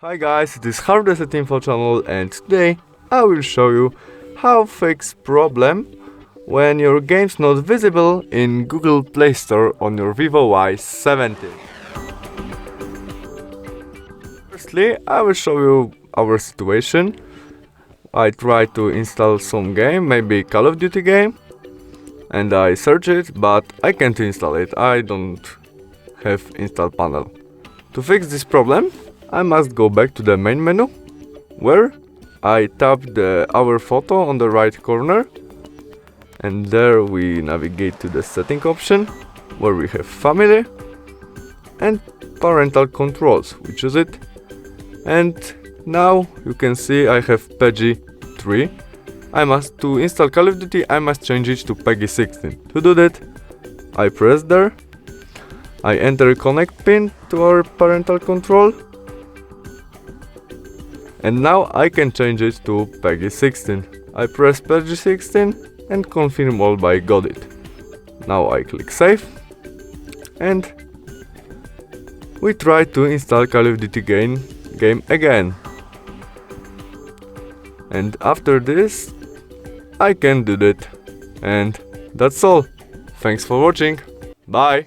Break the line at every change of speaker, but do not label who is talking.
Hi guys, it is HardReset.Info channel and today I will show you how fix problem when your game's not visible in Google Play Store on your Vivo Y17. Firstly, I will show you our situation. I try to install some game, maybe Call of Duty game, and I search it, but I can't install it. I don't have install panel. To fix this problem, I must go back to the main menu, where I tap our photo on the right corner, and there we navigate to the setting option, where we have family and parental controls. We choose it, and now you can see I have PEGI 3. To install Call of Duty, I must change it to PEGI 16. To do that, I press there, I enter a connect pin to our parental control, and now I can change it to PEGI 16. I press PEGI 16 and confirm all by got it. Now I click save, and we try to install Call of Duty game again. And after this, I can do that. And that's all. Thanks for watching. Bye.